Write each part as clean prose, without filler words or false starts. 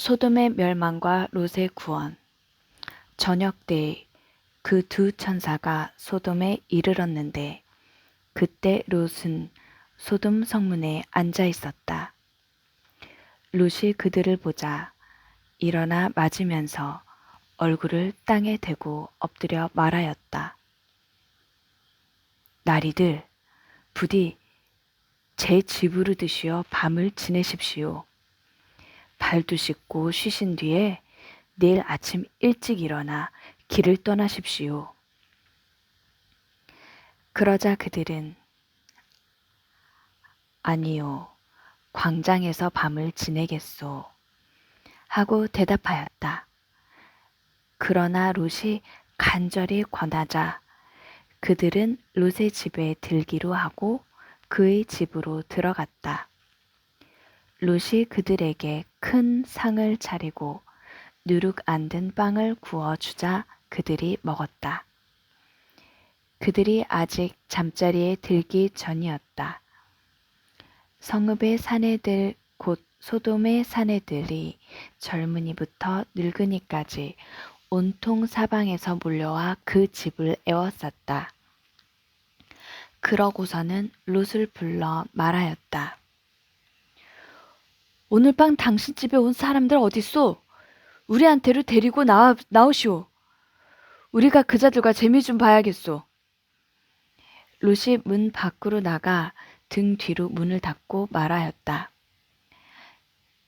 소돔의 멸망과 롯의 구원. 저녁 때 그 두 천사가 소돔에 이르렀는데 그때 롯은 소돔 성문에 앉아 있었다. 롯이 그들을 보자 일어나 맞으면서 얼굴을 땅에 대고 엎드려 말하였다. 나리들, 부디 제 집으로 드시어 밤을 지내십시오. 발도 씻고 쉬신 뒤에 내일 아침 일찍 일어나 길을 떠나십시오. 그러자 그들은 아니요, 광장에서 밤을 지내겠소 하고 대답하였다. 그러나 롯이 간절히 권하자 그들은 롯의 집에 들기로 하고 그의 집으로 들어갔다. 롯이 그들에게 큰 상을 차리고 누룩 안 든 빵을 구워 주자 그들이 먹었다. 그들이 아직 잠자리에 들기 전이었다. 성읍의 사내들 곧 소돔의 사내들이 젊은이부터 늙은이까지 온통 사방에서 몰려와 그 집을 에워쌌다. 그러고서는 롯을 불러 말하였다. 오늘 밤 당신 집에 온 사람들 어딨소? 우리한테로 데리고 나오시오. 우리가 그자들과 재미 좀 봐야겠소. 롯이 문 밖으로 나가 등 뒤로 문을 닫고 말하였다.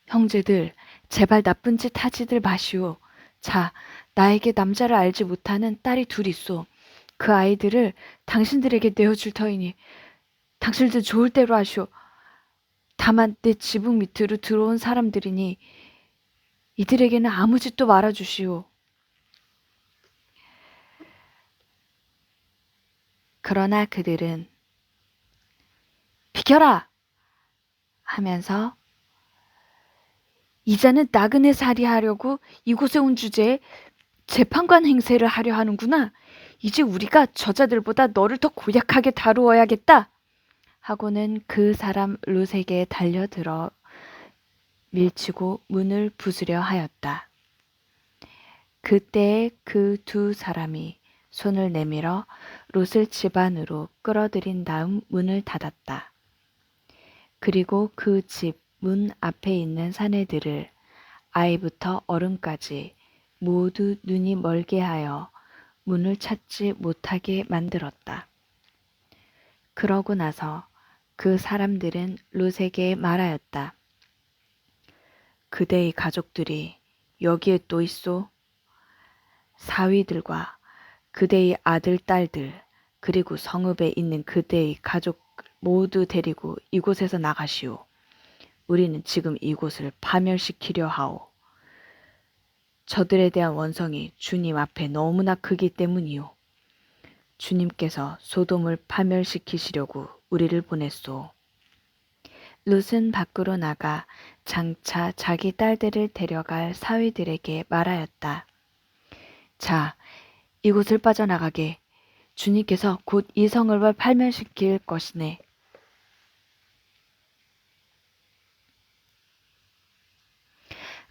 형제들, 제발 나쁜 짓 하지들 마시오. 자, 나에게 남자를 알지 못하는 딸이 둘 있소. 그 아이들을 당신들에게 내어줄 터이니 당신들 좋을 대로 하시오. 다만 내 지붕 밑으로 들어온 사람들이니 이들에게는 아무 짓도 말아주시오. 그러나 그들은 비켜라! 하면서 이자는 나그네 살이 하려고 이곳에 온 주제에 재판관 행세를 하려 하는구나. 이제 우리가 저자들보다 너를 더 고약하게 다루어야겠다. 하고는 그 사람 롯에게 달려들어 밀치고 문을 부수려 하였다. 그때 그 두 사람이 손을 내밀어 롯을 집 안으로 끌어들인 다음 문을 닫았다. 그리고 그 집 문 앞에 있는 사내들을 아이부터 어른까지 모두 눈이 멀게 하여 문을 찾지 못하게 만들었다. 그러고 나서 그 사람들은 롯에게 말하였다. 그대의 가족들이 여기에 또 있소? 사위들과 그대의 아들, 딸들, 그리고 성읍에 있는 그대의 가족 모두 데리고 이곳에서 나가시오. 우리는 지금 이곳을 파멸시키려 하오. 저들에 대한 원성이 주님 앞에 너무나 크기 때문이요. 주님께서 소돔을 파멸시키시려고 우리를 보냈소. 롯은 밖으로 나가 장차 자기 딸들을 데려갈 사위들에게 말하였다. 자, 이곳을 빠져나가게. 주님께서 곧 이 성읍을 파멸시킬 것이네.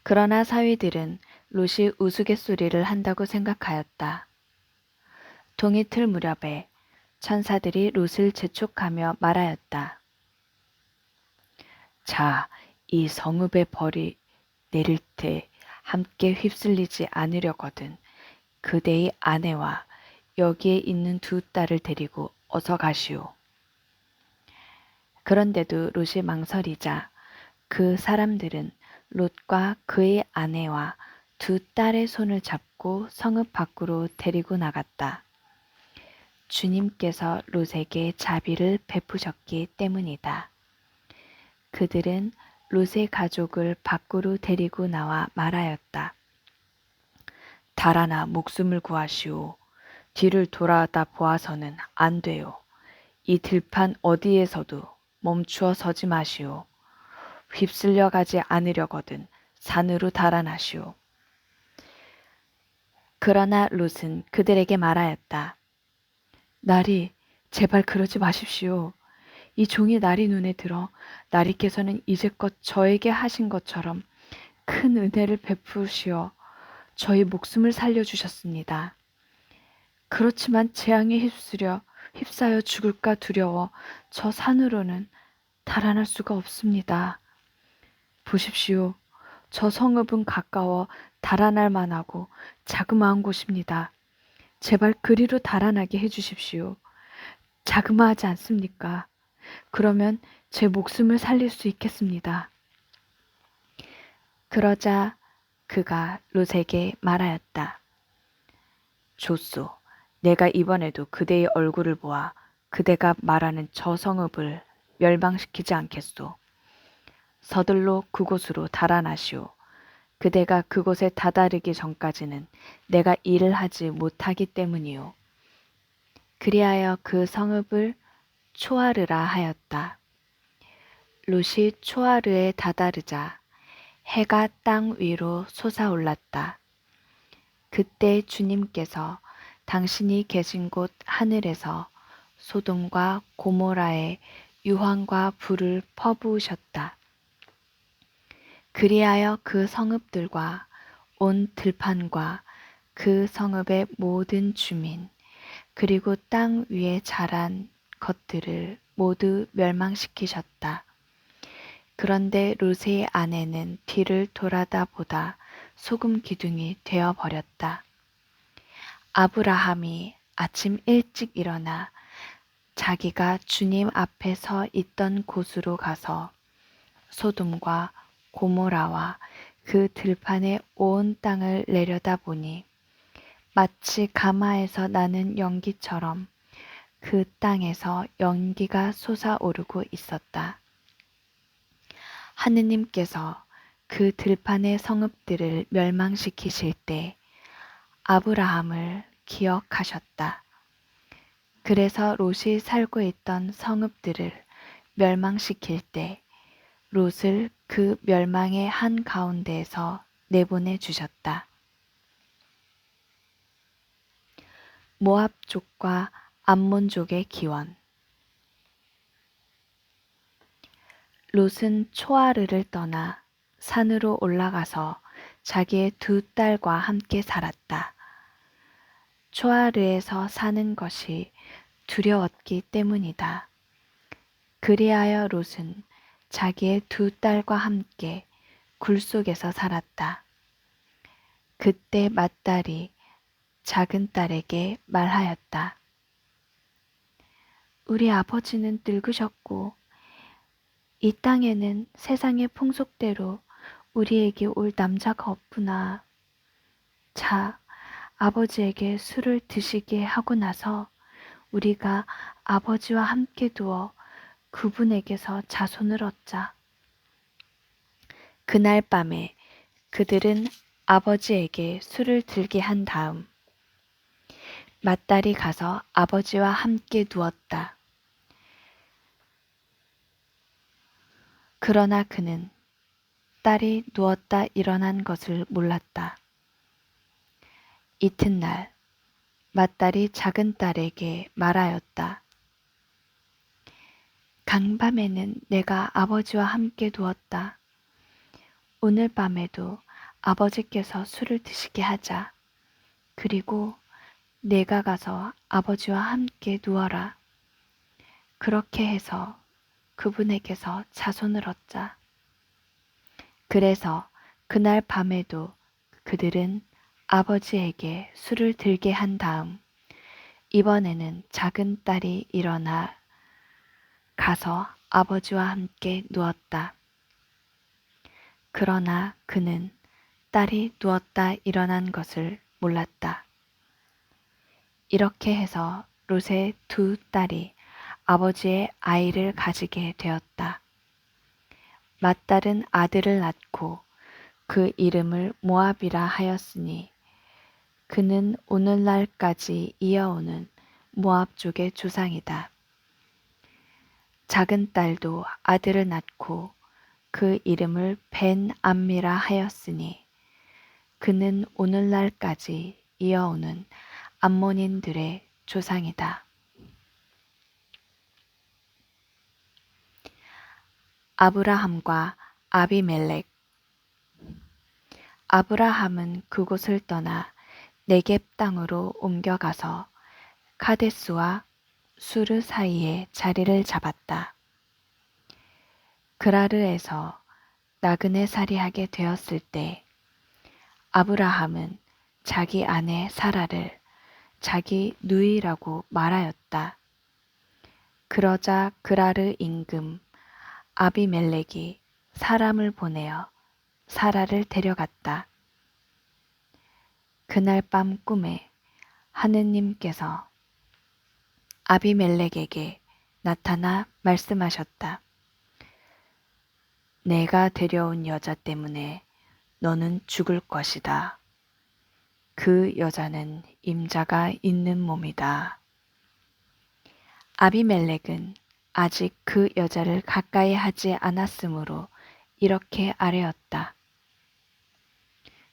그러나 사위들은 롯이 우스갯소리를 한다고 생각하였다. 동이 틀 무렵에 천사들이 롯을 재촉하며 말하였다. 자, 이 성읍의 벌이 내릴 때 함께 휩쓸리지 않으려거든 그대의 아내와 여기에 있는 두 딸을 데리고 어서 가시오. 그런데도 롯이 망설이자 그 사람들은 롯과 그의 아내와 두 딸의 손을 잡고 성읍 밖으로 데리고 나갔다. 주님께서 롯에게 자비를 베푸셨기 때문이다. 그들은 롯의 가족을 밖으로 데리고 나와 말하였다. 달아나 목숨을 구하시오. 뒤를 돌아다 보아서는 안 돼요. 이 들판 어디에서도 멈추어 서지 마시오. 휩쓸려 가지 않으려거든 산으로 달아나시오. 그러나 롯은 그들에게 말하였다. 나리, 제발 그러지 마십시오. 이 종이 나리 눈에 들어 나리께서는 이제껏 저에게 하신 것처럼 큰 은혜를 베푸시어 저희 목숨을 살려주셨습니다. 그렇지만 재앙에 휩싸여 죽을까 두려워 저 산으로는 달아날 수가 없습니다. 보십시오. 저 성읍은 가까워 달아날 만하고 자그마한 곳입니다. 제발 그리로 달아나게 해주십시오. 자그마하지 않습니까? 그러면 제 목숨을 살릴 수 있겠습니다. 그러자 그가 롯에게 말하였다. 좋소. 내가 이번에도 그대의 얼굴을 보아 그대가 말하는 저 성읍을 멸망시키지 않겠소. 서둘러 그곳으로 달아나시오. 그대가 그곳에 다다르기 전까지는 내가 일을 하지 못하기 때문이요. 그리하여 그 성읍을 초아르라 하였다. 롯이 초아르에 다다르자 해가 땅 위로 솟아올랐다. 그때 주님께서 당신이 계신 곳 하늘에서 소돔과 고모라에 유황과 불을 퍼부으셨다. 그리하여 그 성읍들과 온 들판과 그 성읍의 모든 주민 그리고 땅 위에 자란 것들을 모두 멸망시키셨다. 그런데 롯의 아내는 뒤를 돌아다 보다 소금 기둥이 되어 버렸다. 아브라함이 아침 일찍 일어나 자기가 주님 앞에 서 있던 곳으로 가서 소돔과 고모라와 그 들판의 온 땅을 내려다보니 마치 가마에서 나는 연기처럼 그 땅에서 연기가 솟아오르고 있었다. 하느님께서 그 들판의 성읍들을 멸망시키실 때 아브라함을 기억하셨다. 그래서 롯이 살고 있던 성읍들을 멸망시킬 때 롯을 그 멸망의 한가운데에서 내보내 주셨다. 모압족과 암몬족의 기원. 롯은 초아르를 떠나 산으로 올라가서 자기의 두 딸과 함께 살았다. 초아르에서 사는 것이 두려웠기 때문이다. 그리하여 롯은 자기의 두 딸과 함께 굴 속에서 살았다. 그때 맏딸이 작은 딸에게 말하였다. 우리 아버지는 늙으셨고 이 땅에는 세상의 풍속대로 우리에게 올 남자가 없구나. 자, 아버지에게 술을 드시게 하고 나서 우리가 아버지와 함께 두어 그분에게서 자손을 얻자. 그날 밤에 그들은 아버지에게 술을 들게 한 다음 맏딸이 가서 아버지와 함께 누웠다. 그러나 그는 딸이 누웠다 일어난 것을 몰랐다. 이튿날 맏딸이 작은 딸에게 말하였다. 간밤에는 내가 아버지와 함께 누웠다. 오늘 밤에도 아버지께서 술을 드시게 하자. 그리고 내가 가서 아버지와 함께 누워라. 그렇게 해서 그분에게서 자손을 얻자. 그래서 그날 밤에도 그들은 아버지에게 술을 들게 한 다음 이번에는 작은 딸이 일어나 가서 아버지와 함께 누웠다. 그러나 그는 딸이 누웠다 일어난 것을 몰랐다. 이렇게 해서 롯의 두 딸이 아버지의 아이를 가지게 되었다. 맏딸은 아들을 낳고 그 이름을 모압이라 하였으니 그는 오늘날까지 이어오는 모압족의 조상이다. 작은 딸도 아들을 낳고 그 이름을 벤 암미라 하였으니 그는 오늘날까지 이어오는 암몬인들의 조상이다. 아브라함과 아비멜렉. 아브라함은 그곳을 떠나 네겝 땅으로 옮겨가서 카데스와 수르 사이에 자리를 잡았다. 그라르에서 나그네 살이하게 되었을 때 아브라함은 자기 아내 사라를 자기 누이라고 말하였다. 그러자 그라르 임금 아비멜렉이 사람을 보내어 사라를 데려갔다. 그날 밤 꿈에 하느님께서 아비멜렉에게 나타나 말씀하셨다. 내가 데려온 여자 때문에 너는 죽을 것이다. 그 여자는 임자가 있는 몸이다. 아비멜렉은 아직 그 여자를 가까이 하지 않았으므로 이렇게 아뢰었다.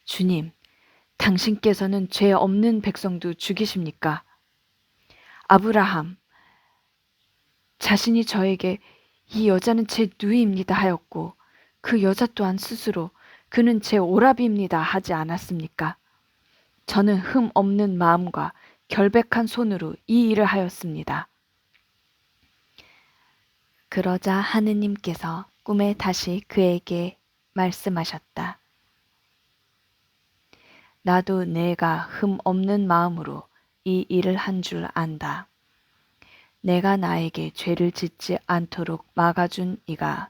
주님, 당신께서는 죄 없는 백성도 죽이십니까? 아브라함, 자신이 저에게 이 여자는 제 누이입니다 하였고 그 여자 또한 스스로 그는 제 오라비입니다 하지 않았습니까? 저는 흠 없는 마음과 결백한 손으로 이 일을 하였습니다. 그러자 하느님께서 꿈에 다시 그에게 말씀하셨다. 나도 내가 흠 없는 마음으로 이 일을 한 줄 안다. 내가 나에게 죄를 짓지 않도록 막아준 이가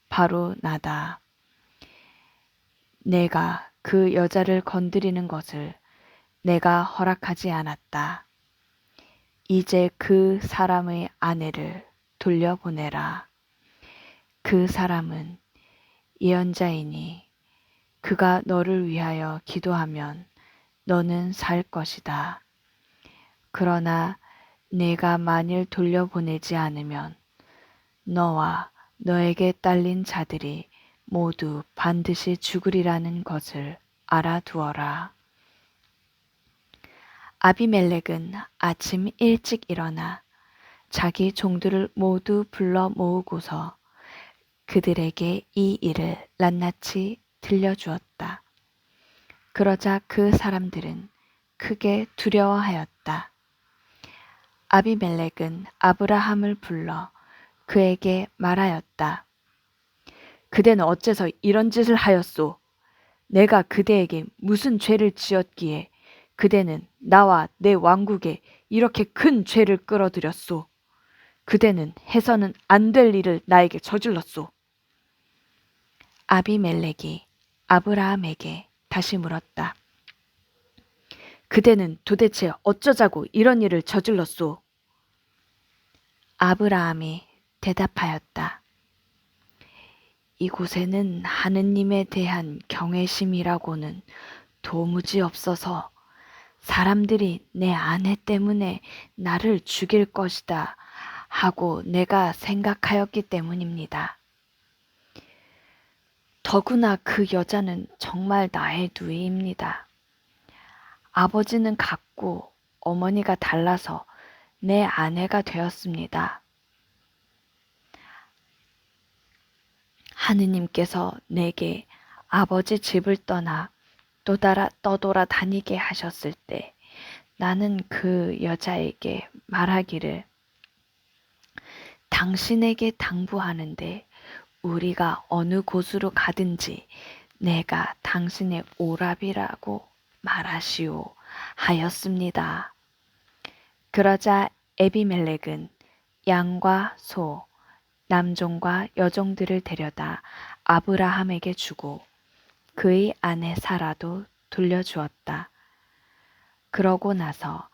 바로 나다. 내가 그 여자를 건드리는 것을 내가 허락하지 않았다. 이제 그 사람의 아내를 돌려보내라. 그 사람은 예언자이니 그가 너를 위하여 기도하면 너는 살 것이다. 그러나 내가 만일 돌려보내지 않으면 너와 너에게 딸린 자들이 모두 반드시 죽으리라는 것을 알아두어라. 아비멜렉은 아침 일찍 일어나 자기 종들을 모두 불러 모으고서 그들에게 이 일을 낱낱이 들려주었다. 그러자 그 사람들은 크게 두려워하였다. 아비멜렉은 아브라함을 불러 그에게 말하였다. 그대는 어째서 이런 짓을 하였소? 내가 그대에게 무슨 죄를 지었기에 그대는 나와 내 왕국에 이렇게 큰 죄를 끌어들였소? 그대는 해서는 안 될 일을 나에게 저질렀소. 아비멜렉이 아브라함에게 다시 물었다. 그대는 도대체 어쩌자고 이런 일을 저질렀소? 아브라함이 대답하였다. 이곳에는 하느님에 대한 경외심이라고는 도무지 없어서 사람들이 내 아내 때문에 나를 죽일 것이다 하고 내가 생각하였기 때문입니다. 더구나 그 여자는 정말 나의 누이입니다. 아버지는 같고 어머니가 달라서 내 아내가 되었습니다. 하느님께서 내게 아버지 집을 떠나 떠돌아 다니게 하셨을 때 나는 그 여자에게 말하기를 당신에게 당부하는데 우리가 어느 곳으로 가든지 내가 당신의 오라비라고 말하시오 하였습니다. 그러자 에비멜렉은 양과 소, 남종과 여종들을 데려다 아브라함에게 주고 그의 아내 사라도 돌려주었다. 그러고 나서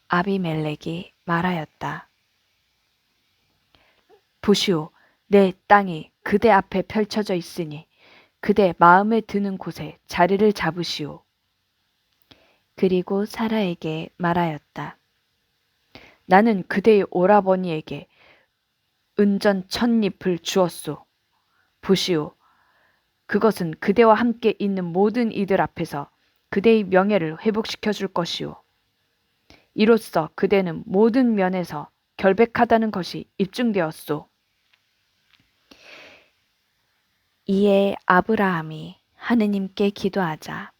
아비멜렉이 말하였다. 보시오, 내 땅이 그대 앞에 펼쳐져 있으니 그대 마음에 드는 곳에 자리를 잡으시오. 그리고 사라에게 말하였다. 나는 그대의 오라버니에게 은전 1000잎을 주었소. 보시오, 그것은 그대와 함께 있는 모든 이들 앞에서 그대의 명예를 회복시켜 줄 것이오. 이로써 그대는 모든 면에서 결백하다는 것이 입증되었소. 이에 아브라함이 하느님께 기도하자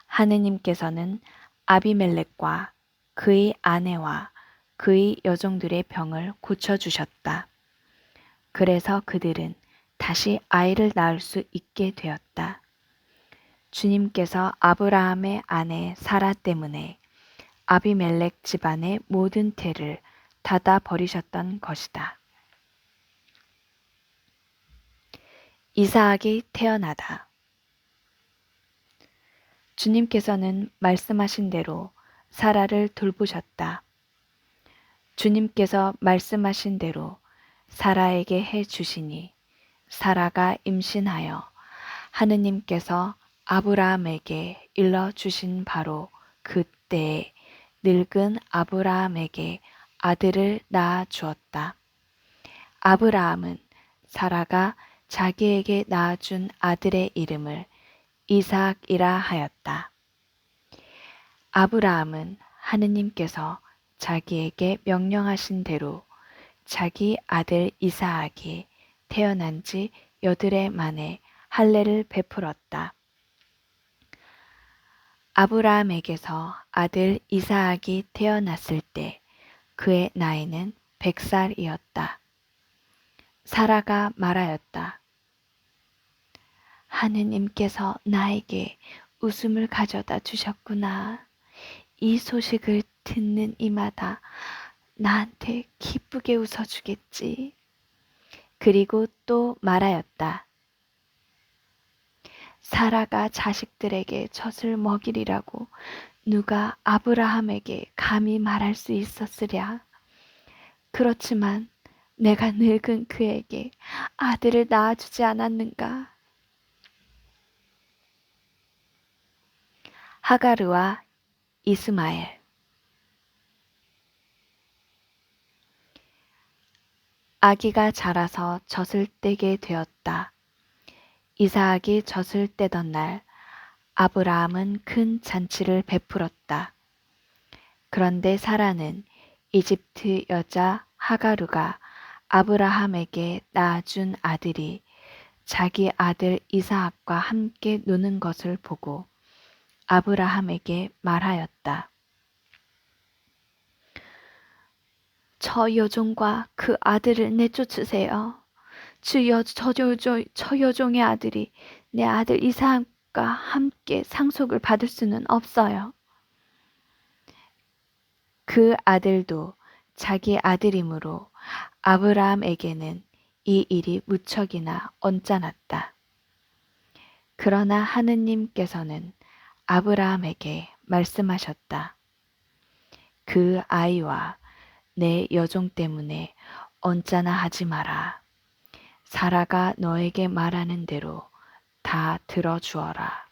하느님께서는 아비멜렉과 그의 아내와 그의 여종들의 병을 고쳐주셨다. 그래서 그들은 다시 아이를 낳을 수 있게 되었다. 주님께서 아브라함의 아내 사라 때문에 아비멜렉 집안의 모든 태를 닫아 버리셨던 것이다. 이삭이 태어나다. 주님께서는 말씀하신 대로 사라를 돌보셨다. 주님께서 말씀하신 대로 사라에게 해 주시니 사라가 임신하여 하느님께서 아브라함에게 일러 주신 바로 그때에 늙은 아브라함에게 아들을 낳아 주었다. 아브라함은 사라가 자기에게 낳아준 아들의 이름을 이삭이라 하였다. 아브라함은 하느님께서 자기에게 명령하신 대로 자기 아들 이삭이 태어난 지 8해 만에 할례를 베풀었다. 아브라함에게서 아들 이삭이 태어났을 때 그의 나이는 100살이었다. 사라가 말하였다. 하느님께서 나에게 웃음을 가져다 주셨구나. 이 소식을 듣는 이마다 나한테 기쁘게 웃어주겠지. 그리고 또 말하였다. 사라가 자식들에게 젖을 먹이리라고 누가 아브라함에게 감히 말할 수 있었으랴. 그렇지만 내가 늙은 그에게 아들을 낳아주지 않았는가. 하가르와 이스마엘. 아기가 자라서 젖을 떼게 되었다. 이삭이 젖을 떼던 날 아브라함은 큰 잔치를 베풀었다. 그런데 사라는 이집트 여자 하가루가 아브라함에게 낳아준 아들이 자기 아들 이삭과 함께 노는 것을 보고 아브라함에게 말하였다. 저 여종과 그 아들을 내쫓으세요. 저 여종의 아들이 내 아들 이삭과 함께 상속을 받을 수는 없어요. 그 아들도 자기 아들이므로 아브라함에게는 이 일이 무척이나 언짢았다. 그러나 하느님께서는 아브라함에게 말씀하셨다. 그 아이와 내 여종 때문에 언짢아 하지 마라. 사라가 너에게 말하는 대로 다 들어주어라.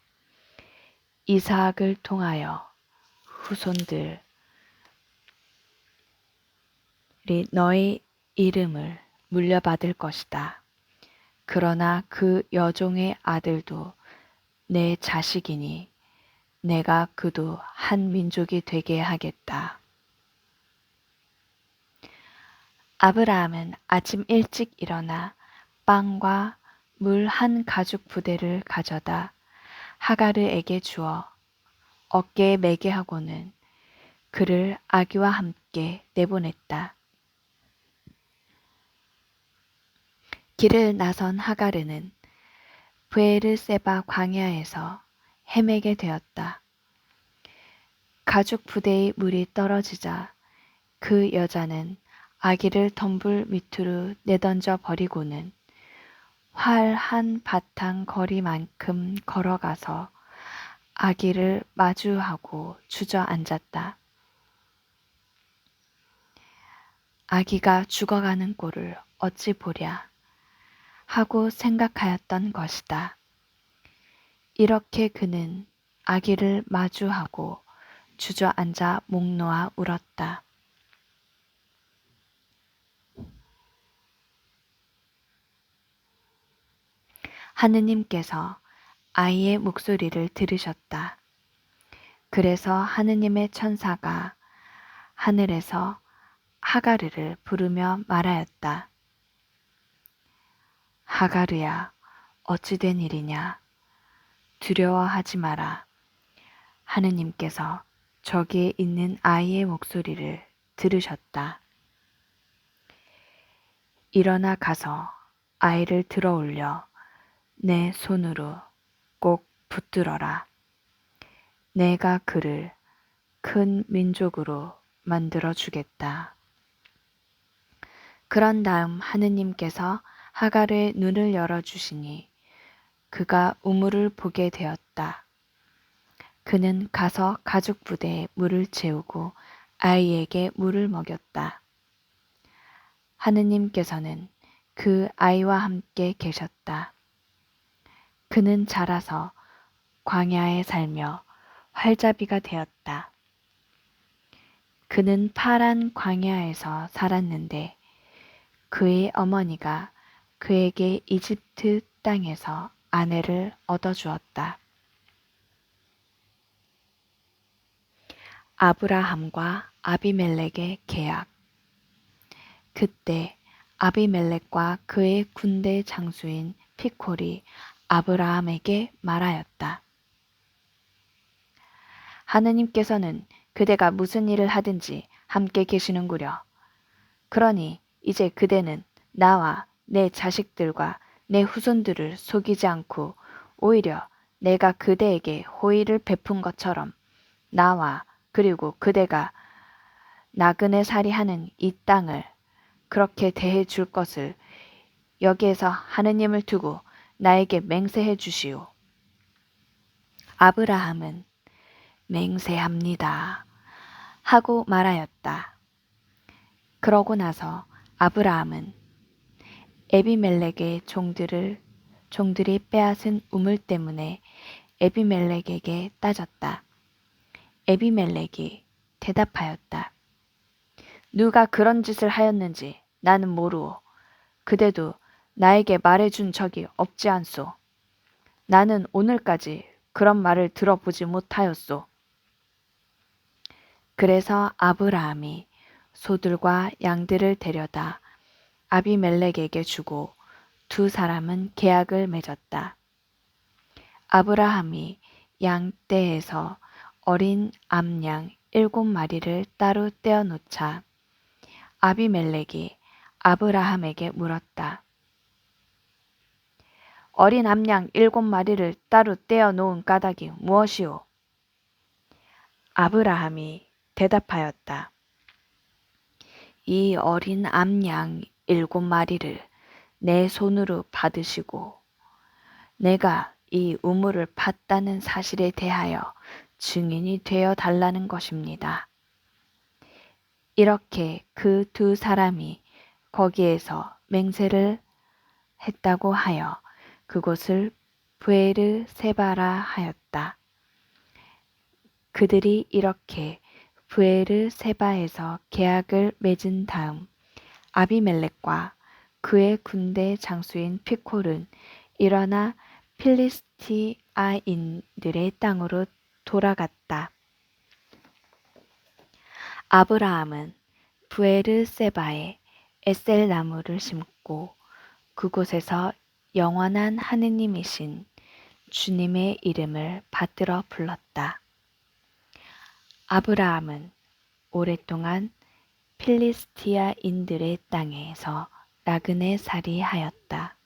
이삭을 통하여 후손들이 너의 이름을 물려받을 것이다. 그러나 그 여종의 아들도 내 자식이니 내가 그도 한 민족이 되게 하겠다. 아브라함은 아침 일찍 일어나 빵과 물 한 가죽 부대를 가져다 하가르에게 주어 어깨에 매게 하고는 그를 아기와 함께 내보냈다. 길을 나선 하가르는 브에르세바 광야에서 헤매게 되었다. 가죽 부대의 물이 떨어지자 그 여자는 아기를 덤불 밑으로 내던져 버리고는 활 한 바탕 거리만큼 걸어가서 아기를 마주하고 주저앉았다. 아기가 죽어가는 꼴을 어찌 보랴 하고 생각하였던 것이다. 이렇게 그는 아기를 마주하고 주저앉아 목 놓아 울었다. 하느님께서 아이의 목소리를 들으셨다. 그래서 하느님의 천사가 하늘에서 하가르를 부르며 말하였다. 하가르야, 어찌 된 일이냐? 두려워하지 마라. 하느님께서 저기에 있는 아이의 목소리를 들으셨다. 일어나 가서 아이를 들어 올려 내 손으로 꼭 붙들어라. 내가 그를 큰 민족으로 만들어 주겠다. 그런 다음 하느님께서 하갈의 눈을 열어주시니 그가 우물을 보게 되었다. 그는 가서 가죽 부대에 물을 채우고 아이에게 물을 먹였다. 하느님께서는 그 아이와 함께 계셨다. 그는 자라서 광야에 살며 활자비가 되었다. 그는 파란 광야에서 살았는데 그의 어머니가 그에게 이집트 땅에서 아내를 얻어주었다. 아브라함과 아비멜렉의 계약. 그때 아비멜렉과 그의 군대 장수인 피콜이 아브라함에게 말하였다. 하느님께서는 그대가 무슨 일을 하든지 함께 계시는구려. 그러니 이제 그대는 나와 내 자식들과 내 후손들을 속이지 않고 오히려 내가 그대에게 호의를 베푼 것처럼 나와 그리고 그대가 나그네 살이하는 이 땅을 그렇게 대해 줄 것을 여기에서 하느님을 두고 나에게 맹세해 주시오. 아브라함은 맹세합니다 하고 말하였다. 그러고 나서 아브라함은 에비멜렉의 종들이 빼앗은 우물 때문에 에비멜렉에게 따졌다. 에비멜렉이 대답하였다. 누가 그런 짓을 하였는지 나는 모르오. 그대도 나에게 말해준 적이 없지 않소. 나는 오늘까지 그런 말을 들어보지 못하였소. 그래서 아브라함이 소들과 양들을 데려다 아비멜렉에게 주고 두 사람은 계약을 맺었다. 아브라함이 양떼에서 어린 암양 7마리를 따로 떼어놓자 아비멜렉이 아브라함에게 물었다. 어린 암양 7마리를 따로 떼어놓은 까닭이 무엇이오? 아브라함이 대답하였다. 이 어린 암양 7마리를 내 손으로 받으시고 내가 이 우물을 팠다는 사실에 대하여 증인이 되어 달라는 것입니다. 이렇게 그 두 사람이 거기에서 맹세를 했다고 하여 그곳을 브에르 세바라 하였다. 그들이 이렇게 브에르 세바에서 계약을 맺은 다음 아비멜렉과 그의 군대 장수인 피콜은 일어나 필리스티아인들의 땅으로 돌아갔다. 아브라함은 브에르 세바에 에셀 나무를 심고 그곳에서 영원한 하느님이신 주님의 이름을 받들어 불렀다. 아브라함은 오랫동안 필리스티아인들의 땅에서 나그네 살이하였다.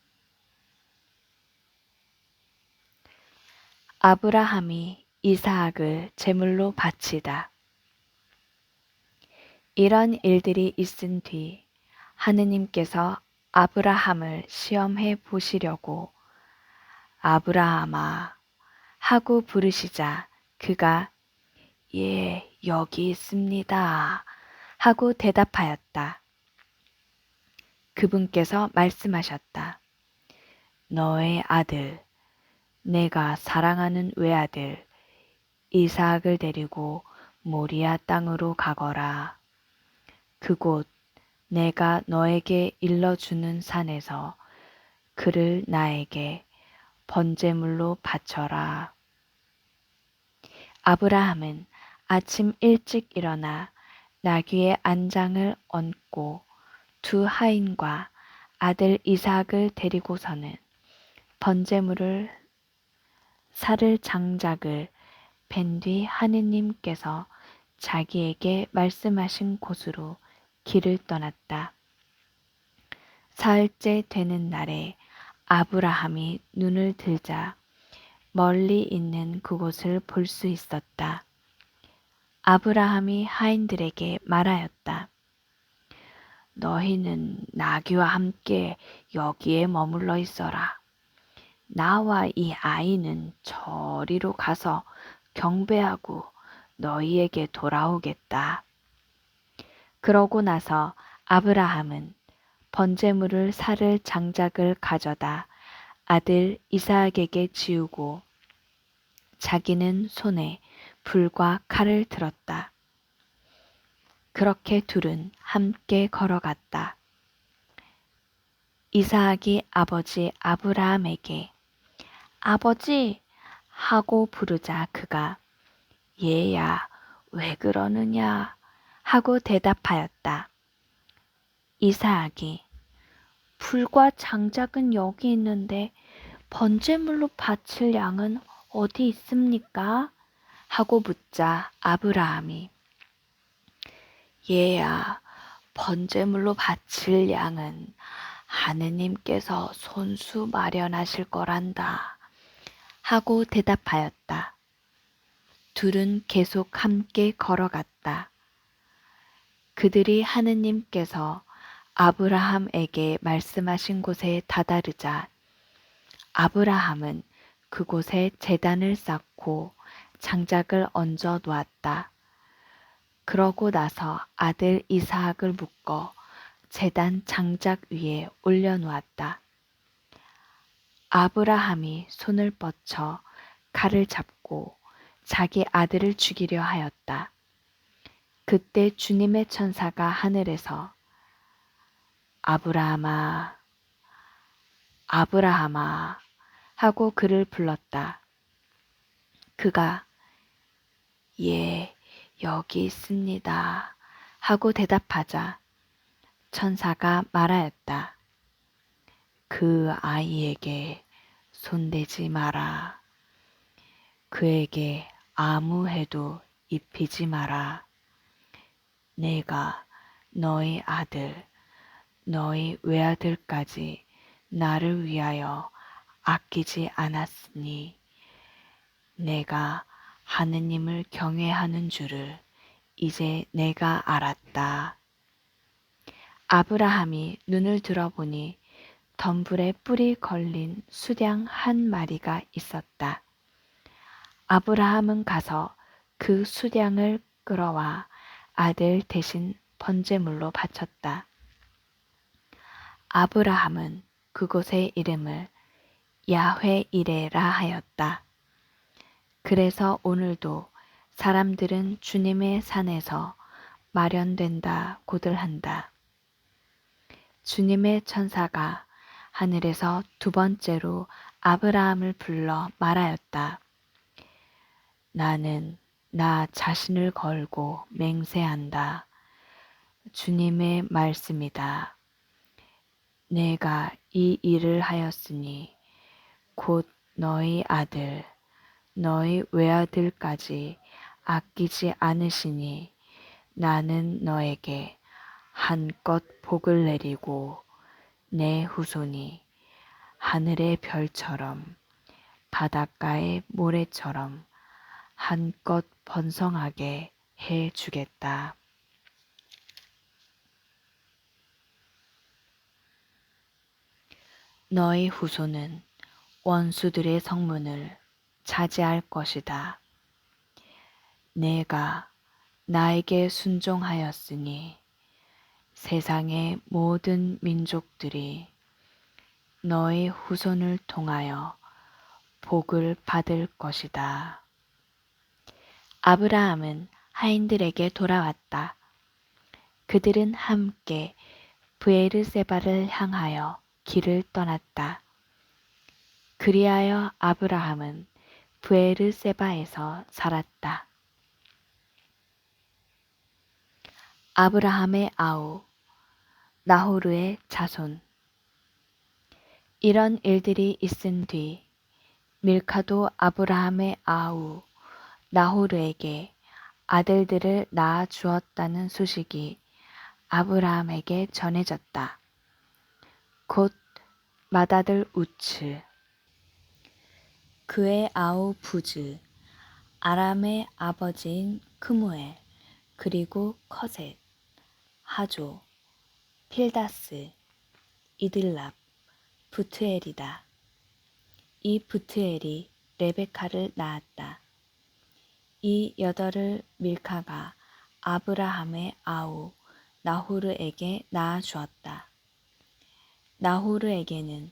아브라함이 이삭을 제물로 바치다. 이런 일들이 있은 뒤 하느님께서 아브라함을 시험해 보시려고 아브라함아 하고 부르시자 그가 예, 여기 있습니다 하고 대답하였다. 그분께서 말씀하셨다. 너의 아들, 내가 사랑하는 외아들 이삭을 데리고 모리아 땅으로 가거라. 그곳 내가 너에게 일러주는 산에서 그를 나에게 번제물로 바쳐라. 아브라함은 아침 일찍 일어나 나귀의 안장을 얹고 두 하인과 아들 이삭을 데리고서는 번제물을 살을 장작을 뵌 뒤 하느님께서 자기에게 말씀하신 곳으로 길을 떠났다. 사흘째 되는 날에 아브라함이 눈을 들자 멀리 있는 그곳을 볼 수 있었다. 아브라함이 하인들에게 말하였다. 너희는 나귀와 함께 여기에 머물러 있어라. 나와 이 아이는 저리로 가서 경배하고 너희에게 돌아오겠다. 그러고 나서 아브라함은 번제물을 살 장작을 가져다 아들 이삭에게 지우고 자기는 손에 불과 칼을 들었다. 그렇게 둘은 함께 걸어갔다. 이삭이 아버지 아브라함에게 아버지 하고 부르자 그가 얘야 왜 그러느냐 하고 대답하였다. 이삭이 불과 장작은 여기 있는데 번제물로 바칠 양은 어디 있습니까? 하고 묻자 아브라함이 얘야 번제물로 바칠 양은 하느님께서 손수 마련하실 거란다 하고 대답하였다. 둘은 계속 함께 걸어갔다. 그들이 하느님께서 아브라함에게 말씀하신 곳에 다다르자 아브라함은 그곳에 제단을 쌓고 장작을 얹어 놓았다. 그러고 나서 아들 이삭을 묶어 제단 장작 위에 올려놓았다. 아브라함이 손을 뻗쳐 칼을 잡고 자기 아들을 죽이려 하였다. 그때 주님의 천사가 하늘에서 아브라함아, 아브라함아 하고 그를 불렀다. 그가 예, 여기 있습니다 하고 대답하자 천사가 말하였다. 그 아이에게 손대지 마라. 그에게 아무 해도 입히지 마라. 내가 너희 아들, 너희 외아들까지 나를 위하여 아끼지 않았으니 내가 하느님을 경외하는 줄을 이제 내가 알았다. 아브라함이 눈을 들어보니 덤불에 뿔이 걸린 수량 한 마리가 있었다. 아브라함은 가서 그 수량을 끌어와 아들 대신 번제물로 바쳤다. 아브라함은 그곳의 이름을 야훼 이레라 하였다. 그래서 오늘도 사람들은 주님의 산에서 마련된다고들 한다. 주님의 천사가 하늘에서 두 번째로 아브라함을 불러 말하였다. 나는 나 자신을 걸고 맹세한다. 주님의 말씀이다. 내가 이 일을 하였으니 곧 너희 아들, 너희 외아들까지 아끼지 않으시니 나는 너에게 한껏 복을 내리고 내 후손이 하늘의 별처럼 바닷가의 모래처럼 한껏 번성하게 해 주겠다. 너희 후손은 원수들의 성문을 차지할 것이다. 내가 나에게 순종하였으니 세상의 모든 민족들이 너희 후손을 통하여 복을 받을 것이다. 아브라함은 하인들에게 돌아왔다. 그들은 함께 브에르세바를 향하여 길을 떠났다. 그리하여 아브라함은 브에르세바에서 살았다. 아브라함의 아우 나호르의 자손. 이런 일들이 있은 뒤 밀카도 아브라함의 아우 나호르에게 아들들을 낳아 주었다는 소식이 아브라함에게 전해졌다. 곧 맏아들 우츠, 그의 아우 부즈, 아람의 아버지인 크무엘, 그리고 커셋, 하조, 필다스, 이들랍, 부트엘이다. 이 부트엘이 레베카를 낳았다. 이 여덟을 밀카가 아브라함의 아우 나호르에게 낳아주었다. 나호르에게는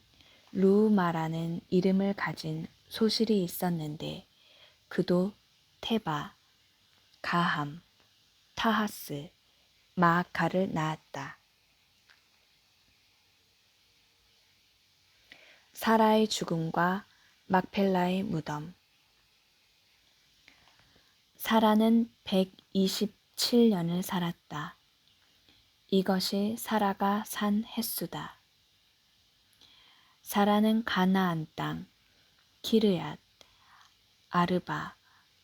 루우마라는 이름을 가진 소실이 있었는데 그도 테바, 가함, 타하스, 마아카를 낳았다. 사라의 죽음과 막펠라의 무덤. 사라는 127년을 살았다. 이것이 사라가 산 횟수다. 사라는 가나안 땅, 기르얏, 아르바,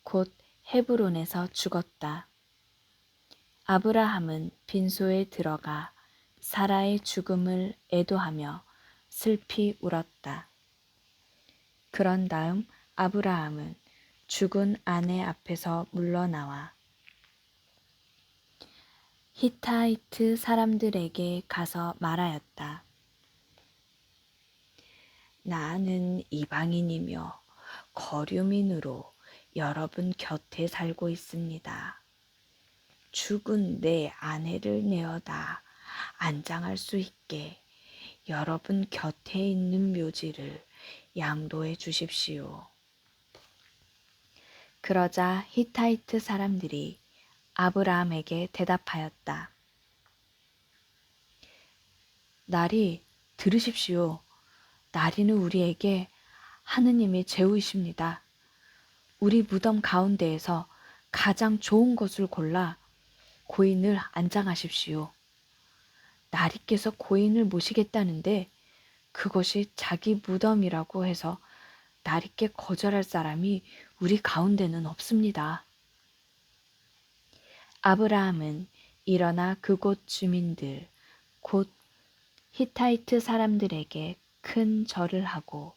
곧 헤브론에서 죽었다. 아브라함은 빈소에 들어가 사라의 죽음을 애도하며 슬피 울었다. 그런 다음 아브라함은 죽은 아내 앞에서 물러나와 히타이트 사람들에게 가서 말하였다. 나는 이방인이며 거류민으로 여러분 곁에 살고 있습니다. 죽은 내 아내를 내어다 안장할 수 있게 여러분 곁에 있는 묘지를 양도해 주십시오. 그러자 히타이트 사람들이 아브라함에게 대답하였다. 나리, 들으십시오. 나리는 우리에게 하느님의 제후이십니다. 우리 무덤 가운데에서 가장 좋은 것을 골라 고인을 안장하십시오. 나리께서 고인을 모시겠다는데 그것이 자기 무덤이라고 해서 나리께 거절할 사람이 우리 가운데는 없습니다. 아브라함은 일어나 그곳 주민들, 곧 히타이트 사람들에게 큰 절을 하고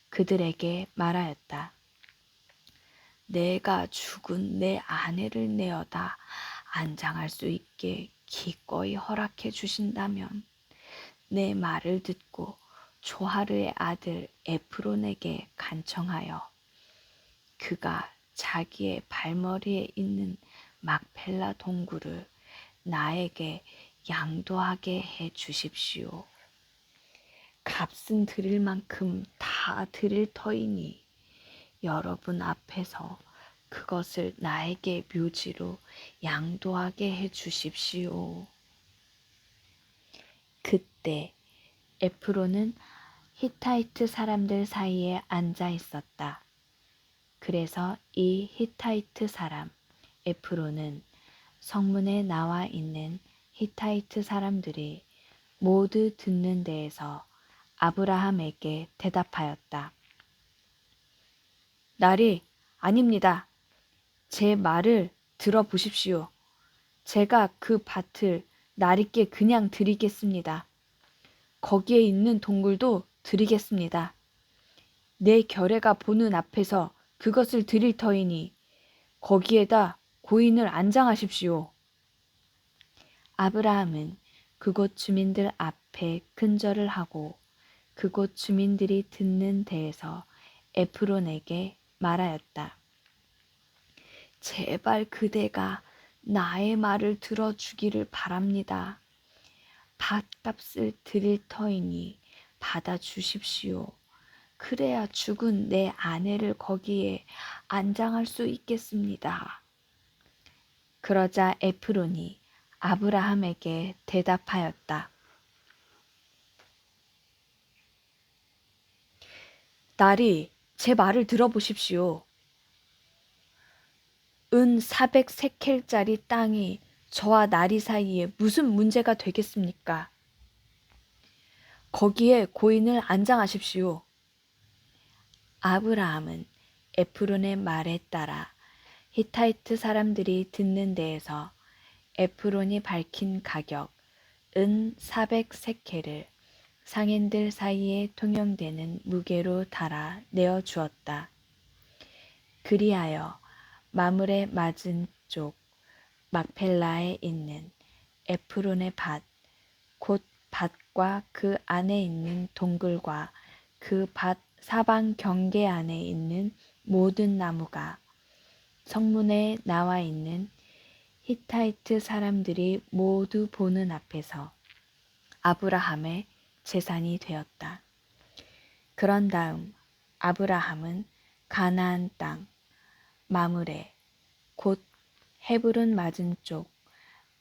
그들에게 말하였다. 내가 죽은 내 아내를 내어다 안장할 수 있게 기꺼이 허락해 주신다면 내 말을 듣고 조하르의 아들 에프론에게 간청하여 그가 자기의 발머리에 있는 막펠라 동굴을 나에게 양도하게 해 주십시오. 값은 드릴 만큼 다 드릴 터이니 여러분 앞에서 그것을 나에게 묘지로 양도하게 해 주십시오. 그때 에프론은 히타이트 사람들 사이에 앉아 있었다. 그래서 이 히타이트 사람 에프론은 성문에 나와 있는 히타이트 사람들이 모두 듣는 데에서 아브라함에게 대답하였다. 나리, 아닙니다. 제 말을 들어보십시오. 제가 그 밭을 나리께 그냥 드리겠습니다. 거기에 있는 동굴도 드리겠습니다. 내 결례가 보는 앞에서 그것을 드릴 터이니 거기에다 고인을 안장하십시오. 아브라함은 그곳 주민들 앞에 큰절을 하고 그곳 주민들이 듣는 데에서 에프론에게 말하였다. 제발 그대가 나의 말을 들어주기를 바랍니다. 밭값을 드릴 터이니 받아주십시오. 그래야 죽은 내 아내를 거기에 안장할 수 있겠습니다. 그러자 에프론이 아브라함에게 대답하였다. 나리, 제 말을 들어보십시오. 은 400세켈짜리 땅이 저와 나리 사이에 무슨 문제가 되겠습니까? 거기에 고인을 안장하십시오. 아브라함은 에프론의 말에 따라 히타이트 사람들이 듣는 데에서 에프론이 밝힌 가격 은 400세켈을 상인들 사이에 통용되는 무게로 달아 내어 주었다. 그리하여 마물의 맞은 쪽 막펠라에 있는 에프론의 밭, 곧 밭과 그 안에 있는 동굴과 그 밭 사방 경계 안에 있는 모든 나무가 성문에 나와 있는 히타이트 사람들이 모두 보는 앞에서 아브라함의 재산이 되었다. 그런 다음 아브라함은 가나안 땅 마므레 곧 헤브론 맞은쪽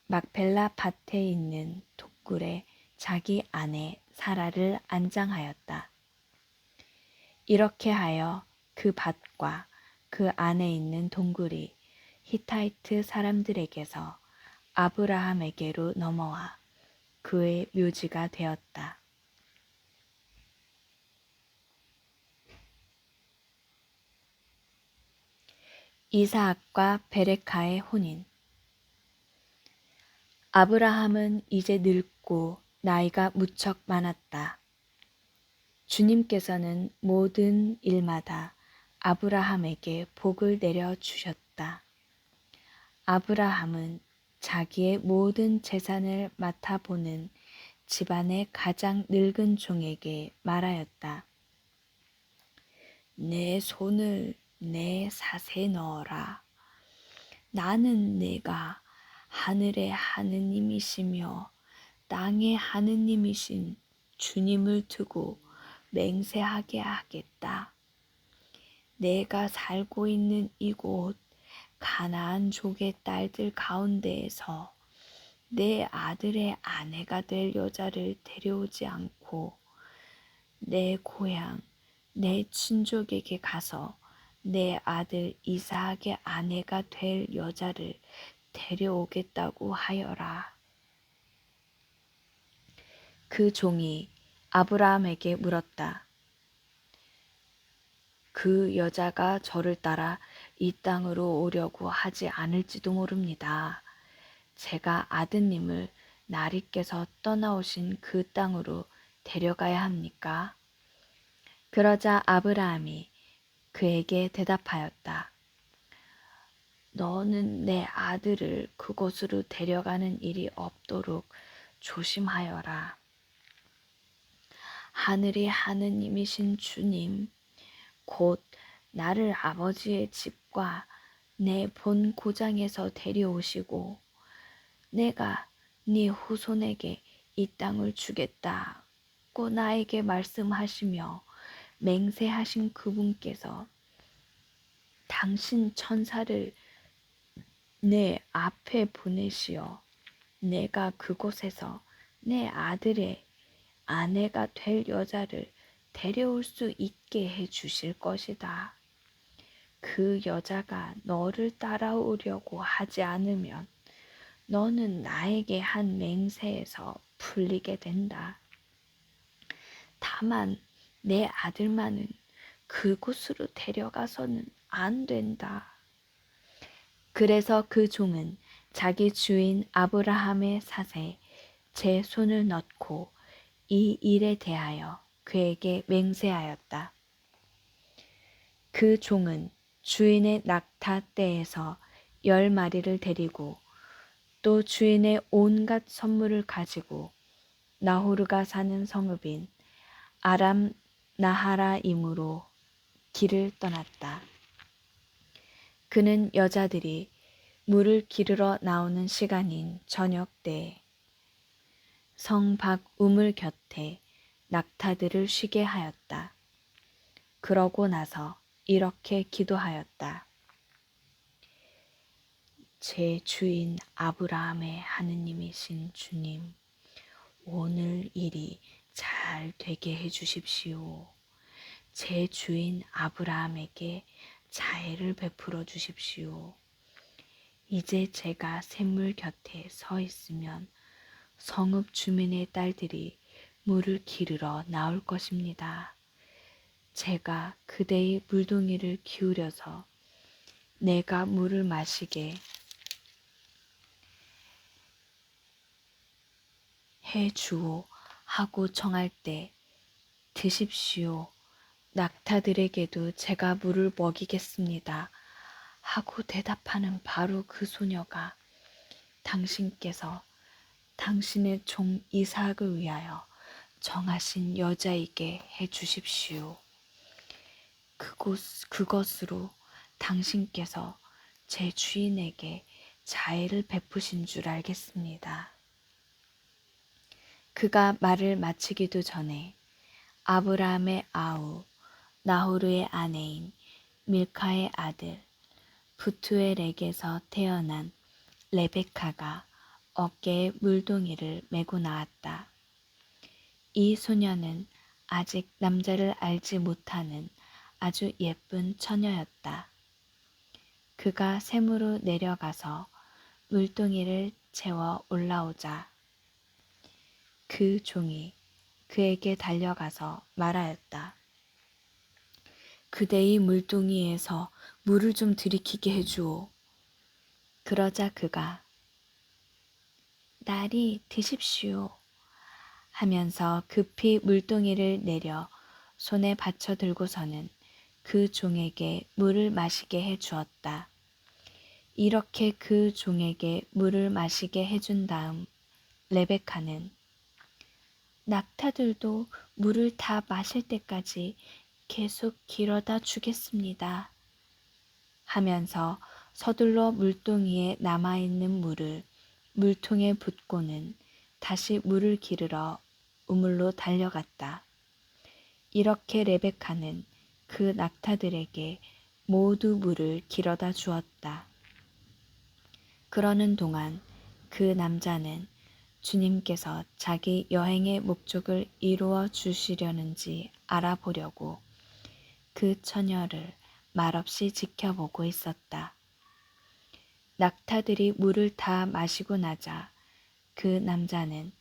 막펠라 밭에 있는 동굴에 자기 아내 사라를 안장하였다. 이렇게 하여 그 밭과 그 안에 있는 동굴이 히타이트 사람들에게서 아브라함에게로 넘어와 그의 묘지가 되었다. 이사학과 베레카의 혼인. 아브라함은 이제 늙고 나이가 무척 많았다. 주님께서는 모든 일마다 아브라함에게 복을 내려 주셨다. 아브라함은 자기의 모든 재산을 맡아보는 집안의 가장 늙은 종에게 말하였다. 내 손을 내 삿에 넣어라. 나는 내가 하늘의 하느님이시며 땅의 하느님이신 주님을 두고 맹세하게 하겠다. 내가 살고 있는 이곳 가나안족의 딸들 가운데에서 내 아들의 아내가 될 여자를 데려오지 않고 내 고향 내 친족에게 가서 내 아들 이삭의 아내가 될 여자를 데려오겠다고 하여라. 그 종이 아브라함에게 물었다. 그 여자가 저를 따라 이 땅으로 오려고 하지 않을지도 모릅니다. 제가 아드님을 나리께서 떠나오신 그 땅으로 데려가야 합니까? 그러자 아브라함이 그에게 대답하였다. 너는 내 아들을 그곳으로 데려가는 일이 없도록 조심하여라. 하늘의 하느님이신 주님, 곧 나를 아버지의 집과 내 본 고장에서 데려오시고 내가 네 후손에게 이 땅을 주겠다고 나에게 말씀하시며 맹세하신 그분께서 당신 천사를 내 앞에 보내시어 내가 그곳에서 내 아들의 아내가 될 여자를 데려올 수 있게 해 주실 것이다. 그 여자가 너를 따라오려고 하지 않으면 너는 나에게 한 맹세에서 풀리게 된다. 다만 내 아들만은 그곳으로 데려가서는 안 된다. 그래서 그 종은 자기 주인 아브라함의 삿에 제 손을 넣고 이 일에 대하여 그에게 맹세하였다. 그 종은 주인의 낙타 떼에서 10마리를 데리고 또 주인의 온갖 선물을 가지고 나호르가 사는 성읍인 아람 나하라임으로 길을 떠났다. 그는 여자들이 물을 기르러 나오는 시간인 저녁 때 성 밖 우물 곁에 낙타들을 쉬게 하였다. 그러고 나서 이렇게 기도하였다. 제 주인 아브라함의 하느님이신 주님, 오늘 일이 잘 되게 해 주십시오. 제 주인 아브라함에게 자애를 베풀어 주십시오. 이제 제가 샘물 곁에 서 있으면 성읍 주민의 딸들이 물을 기르러 나올 것입니다. 제가 그대의 물동이를 기울여서 내가 물을 마시게 해 주오 하고 청할 때 드십시오. 낙타들에게도 제가 물을 먹이겠습니다. 하고 대답하는 바로 그 소녀가 당신께서 당신의 종 이삭을 위하여 정하신 여자이게 해 주십시오. 그것으로 당신께서 제 주인에게 자애를 베푸신 줄 알겠습니다. 그가 말을 마치기도 전에 아브라함의 아우 나호르의 아내인 밀카의 아들 부투엘에게서 태어난 레베카가 어깨에 물동이를 메고 나왔다. 이 소녀는 아직 남자를 알지 못하는 아주 예쁜 처녀였다. 그가 샘으로 내려가서 물동이를 채워 올라오자 그 종이 그에게 달려가서 말하였다. 그대의 물동이에서 물을 좀 들이키게 해주오. 그러자 그가 나리 드십시오 하면서 급히 물동이를 내려 손에 받쳐 들고서는 그 종에게 물을 마시게 해 주었다. 이렇게 그 종에게 물을 마시게 해준 다음 레베카는 낙타들도 물을 다 마실 때까지 계속 길어다 주겠습니다 하면서 서둘러 물동이에 남아있는 물을 물통에 붓고는 다시 물을 기르러 우물로 달려갔다. 이렇게 레베카는 그 낙타들에게 모두 물을 길어다 주었다. 그러는 동안 그 남자는 주님께서 자기 여행의 목적을 이루어 주시려는지 알아보려고 그 처녀를 말없이 지켜보고 있었다. 낙타들이 물을 다 마시고 나자 그 남자는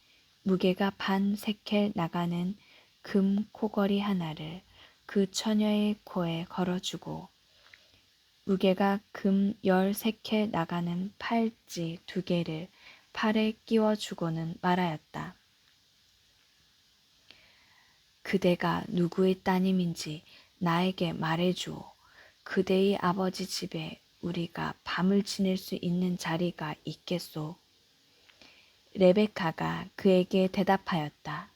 무게가 반 세켈 나가는 금 코걸이 하나를 그 처녀의 코에 걸어주고 무게가 금 10세켈 나가는 팔찌 2개를 팔에 끼워주고는 말하였다. 그대가 누구의 따님인지 나에게 말해주오. 그대의 아버지 집에 우리가 밤을 지낼 수 있는 자리가 있겠소. 레베카가 그에게 대답하였다.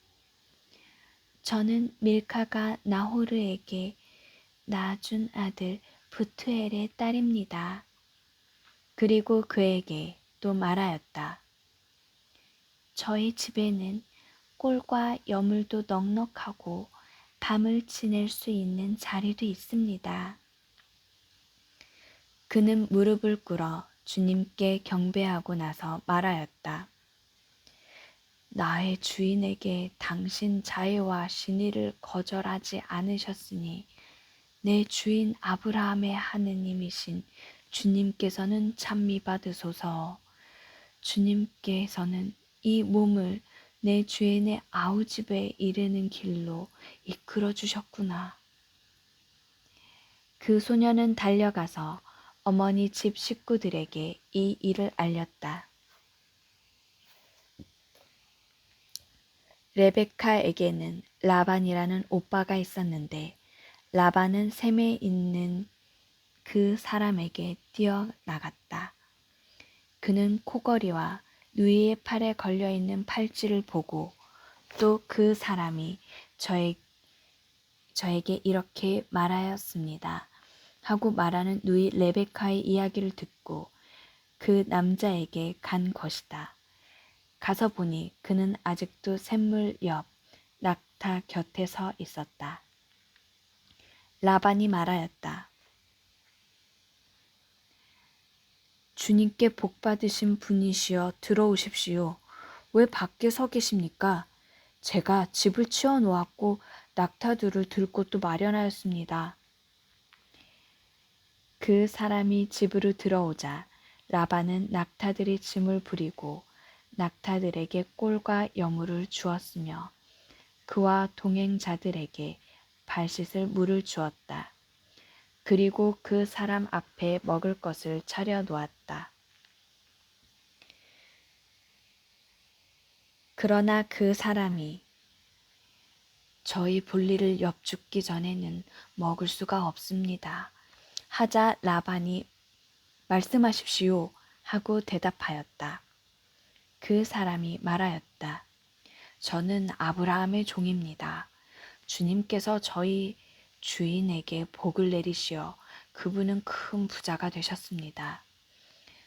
저는 밀카가 나호르에게 낳아준 아들 부투엘의 딸입니다. 그리고 그에게 또 말하였다. 저희 집에는 꼴과 여물도 넉넉하고 밤을 지낼 수 있는 자리도 있습니다. 그는 무릎을 꿇어 주님께 경배하고 나서 말하였다. 나의 주인에게 당신 자애와 신의를 거절하지 않으셨으니 내 주인 아브라함의 하느님이신 주님께서는 찬미 받으소서. 주님께서는 이 몸을 내 주인의 아우집에 이르는 길로 이끌어 주셨구나. 그 소녀는 달려가서 어머니 집 식구들에게 이 일을 알렸다. 레베카에게는 라반이라는 오빠가 있었는데 라반은 셈에 있는 그 사람에게 뛰어나갔다. 그는 코걸이와 누이의 팔에 걸려있는 팔찌를 보고 또 그 사람이 저에게 이렇게 말하였습니다 하고 말하는 누이 레베카의 이야기를 듣고 그 남자에게 간 것이다. 가서 보니 그는 아직도 샘물 옆 낙타 곁에 서 있었다. 라반이 말하였다. 주님께 복 받으신 분이시여 들어오십시오. 왜 밖에 서 계십니까? 제가 집을 치워 놓았고 낙타들을 들 곳도 마련하였습니다. 그 사람이 집으로 들어오자 라반은 낙타들이 짐을 부리고 낙타들에게 꼴과 여물을 주었으며 그와 동행자들에게 발 씻을 물을 주었다. 그리고 그 사람 앞에 먹을 것을 차려 놓았다. 그러나 그 사람이 저희 볼일을 엿죽기 전에는 먹을 수가 없습니다. 하자 라반이 말씀하십시오 하고 대답하였다. 그 사람이 말하였다. 저는 아브라함의 종입니다. 주님께서 저희 주인에게 복을 내리시어 그분은 큰 부자가 되셨습니다.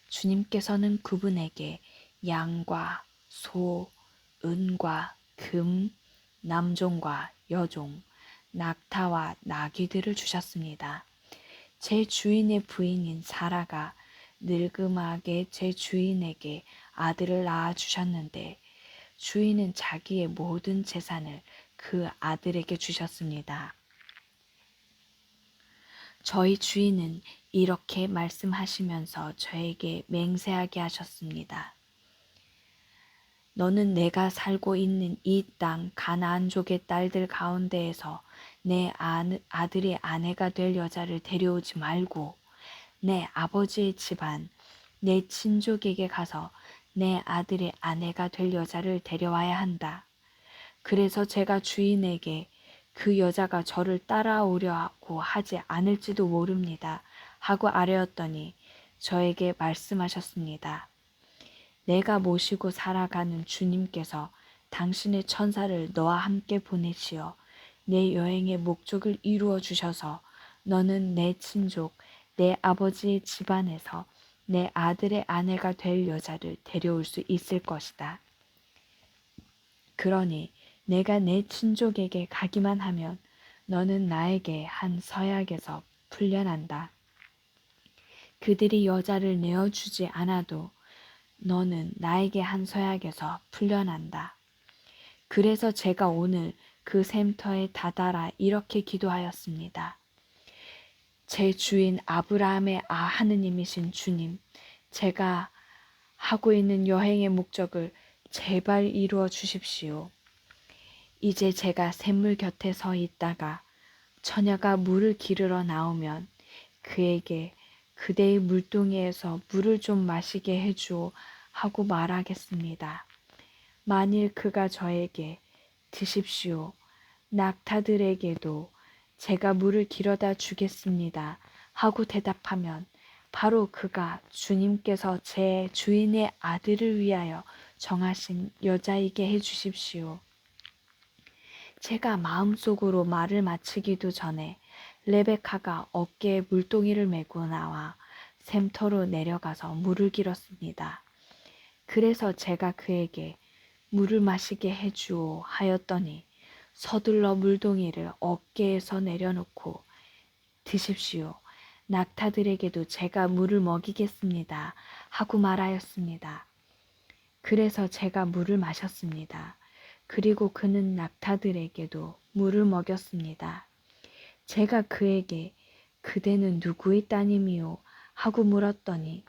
주님께서는 그분에게 양과 소, 은과 금, 남종과 여종, 낙타와 나귀들을 주셨습니다. 제 주인의 부인인 사라가 늙음하게 제 주인에게 아들을 낳아 주셨는데 주인은 자기의 모든 재산을 그 아들에게 주셨습니다. 저희 주인은 이렇게 말씀하시면서 저에게 맹세하게 하셨습니다. 너는 내가 살고 있는 이 땅 가나안족의 딸들 가운데에서 내 아들의 아내가 될 여자를 데려오지 말고 내 아버지의 집안, 내 친족에게 가서 내 아들의 아내가 될 여자를 데려와야 한다. 그래서 제가 주인에게 그 여자가 저를 따라오려고 하지 않을지도 모릅니다 하고 아뢰었더니 저에게 말씀하셨습니다. 내가 모시고 살아가는 주님께서 당신의 천사를 너와 함께 보내시어 내 여행의 목적을 이루어 주셔서 너는 내 친족, 내 아버지의 집안에서 내 아들의 아내가 될 여자를 데려올 수 있을 것이다. 그러니 내가 내 친족에게 가기만 하면 너는 나에게 한 서약에서 풀려난다. 그들이 여자를 내어주지 않아도 너는 나에게 한 서약에서 풀려난다. 그래서 제가 오늘 그 샘터에 다다라 이렇게 기도하였습니다. 제 주인 아브라함의 하느님이신 주님, 제가 하고 있는 여행의 목적을 제발 이루어 주십시오. 이제 제가 샘물 곁에 서 있다가 처녀가 물을 기르러 나오면 그에게 그대의 물동이에서 물을 좀 마시게 해주오 하고 말하겠습니다. 만일 그가 저에게 드십시오. 낙타들에게도 제가 물을 길어다 주겠습니다 하고 대답하면 바로 그가 주님께서 제 주인의 아들을 위하여 정하신 여자이게 해주십시오. 제가 마음속으로 말을 마치기도 전에 레베카가 어깨에 물동이를 메고 나와 샘터로 내려가서 물을 길었습니다. 그래서 제가 그에게 물을 마시게 해주오 하였더니 서둘러 물동이를 어깨에서 내려놓고 드십시오. 낙타들에게도 제가 물을 먹이겠습니다 하고 말하였습니다. 그래서 제가 물을 마셨습니다. 그리고 그는 낙타들에게도 물을 먹였습니다. 제가 그에게 그대는 누구의 따님이요? 하고 물었더니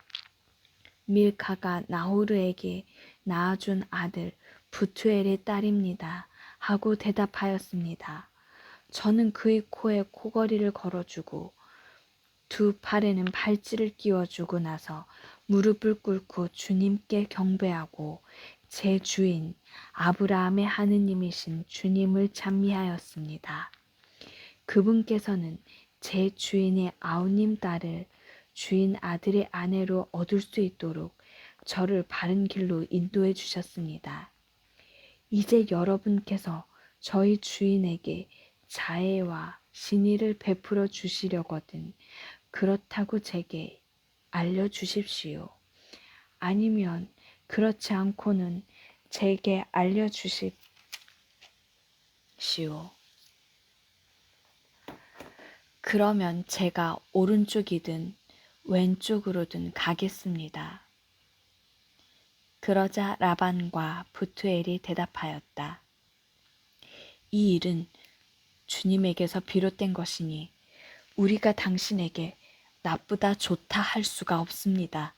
밀카가 나호르에게 낳아준 아들 부투엘의 딸입니다 하고 대답하였습니다. 저는 그의 코에 코걸이를 걸어주고 두 팔에는 팔찌를 끼워주고 나서 무릎을 꿇고 주님께 경배하고 제 주인 아브라함의 하느님이신 주님을 찬미하였습니다. 그분께서는 제 주인의 아우님 딸을 주인 아들의 아내로 얻을 수 있도록 저를 바른 길로 인도해 주셨습니다. 이제 여러분께서 저희 주인에게 자애와 신의를 베풀어 주시려거든 그렇다고 제게 알려주십시오. 아니면 그렇지 않고는 제게 알려주십시오. 그러면 제가 오른쪽이든 왼쪽으로든 가겠습니다. 그러자 라반과 부투엘이 대답하였다. 이 일은 주님에게서 비롯된 것이니 우리가 당신에게 나쁘다 좋다 할 수가 없습니다.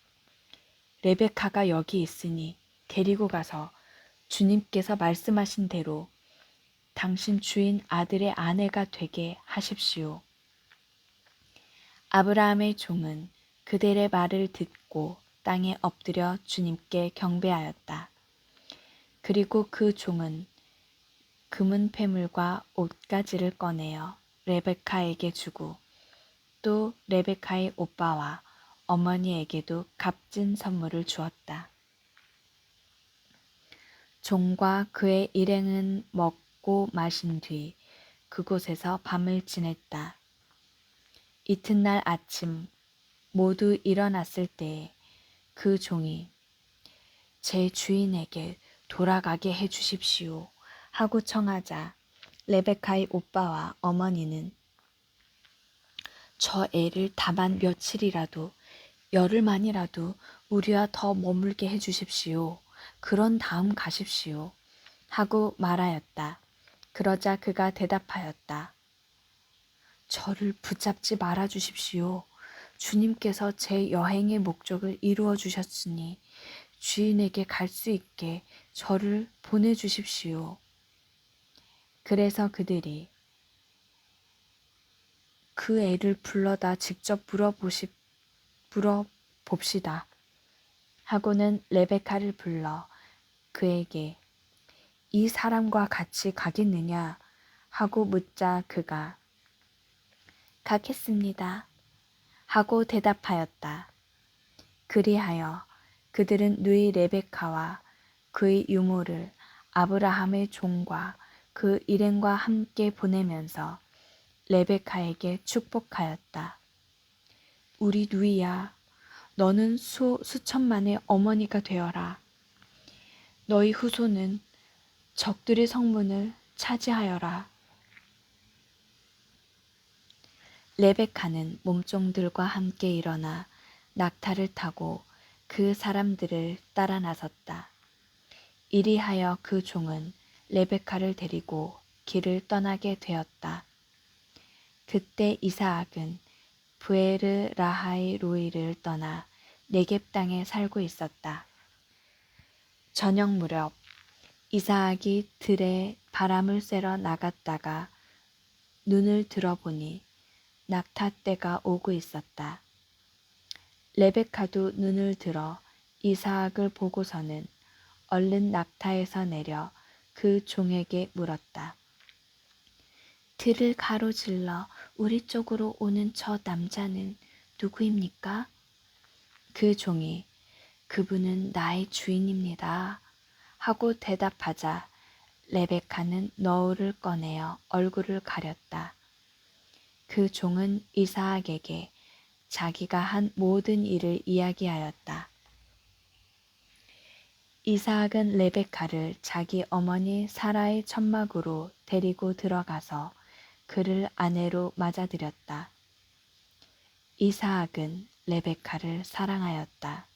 레베카가 여기 있으니 데리고 가서 주님께서 말씀하신 대로 당신 주인 아들의 아내가 되게 하십시오. 아브라함의 종은 그들의 말을 듣고 땅에 엎드려 주님께 경배하였다. 그리고 그 종은 금은 패물과 옷가지를 꺼내어 레베카에게 주고 또 레베카의 오빠와 어머니에게도 값진 선물을 주었다. 종과 그의 일행은 먹고 마신 뒤 그곳에서 밤을 지냈다. 이튿날 아침 모두 일어났을 때에 그 종이 제 주인에게 돌아가게 해 주십시오 하고 청하자 레베카의 오빠와 어머니는 저 애를 다만 며칠이라도 열흘만이라도 우리와 더 머물게 해 주십시오. 그런 다음 가십시오. 하고 말하였다. 그러자 그가 대답하였다. 저를 붙잡지 말아 주십시오. 주님께서 제 여행의 목적을 이루어 주셨으니 주인에게 갈 수 있게 저를 보내주십시오. 그래서 그들이 그 애를 불러다 직접 물어봅시다. 하고는 레베카를 불러 그에게 이 사람과 같이 가겠느냐 하고 묻자 그가 가겠습니다. 하고 대답하였다. 그리하여 그들은 누이 레베카와 그의 유모를 아브라함의 종과 그 일행과 함께 보내면서 레베카에게 축복하였다. 우리 누이야, 너는 수천만의 어머니가 되어라. 너희 후손은 적들의 성문을 차지하여라. 레베카는 몸종들과 함께 일어나 낙타를 타고 그 사람들을 따라 나섰다. 이리하여 그 종은 레베카를 데리고 길을 떠나게 되었다. 그때 이사학은 브에르 라하이 로이를 떠나 네겝 땅에 살고 있었다. 저녁 무렵 이사학이 들에 바람을 쐬러 나갔다가 눈을 들어보니 낙타떼가 오고 있었다. 레베카도 눈을 들어 이사학을 보고서는 얼른 낙타에서 내려 그 종에게 물었다. 들을 가로질러 우리 쪽으로 오는 저 남자는 누구입니까? 그 종이 그분은 나의 주인입니다. 하고 대답하자 레베카는 너울을 꺼내어 얼굴을 가렸다. 그 종은 이사학에게 자기가 한 모든 일을 이야기하였다. 이사학은 레베카를 자기 어머니 사라의 천막으로 데리고 들어가서 그를 아내로 맞아들였다. 이사학은 레베카를 사랑하였다.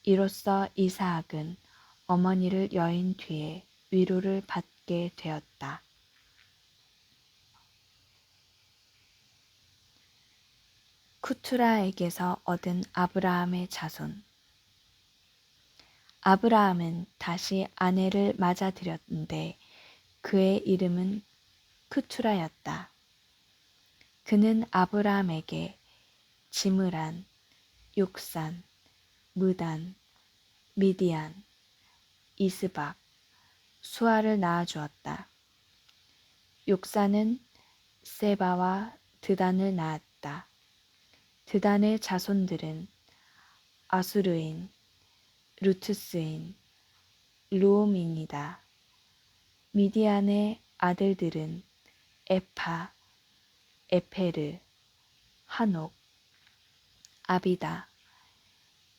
이로써 이사학은 어머니를 여인 뒤에 위로를 받게 되었다. 쿠투라에게서 얻은 아브라함의 자손. 아브라함은 다시 아내를 맞아들였는데 그의 이름은 쿠투라였다. 그는 아브라함에게 지므란, 욕산, 무단, 미디안, 이스박, 수아를 낳아주었다. 욕산은 세바와 드단을 낳았다. 드단의 자손들은 아수르인, 루투스인, 루옴인이다. 미디안의 아들들은 에파, 에페르, 한옥, 아비다,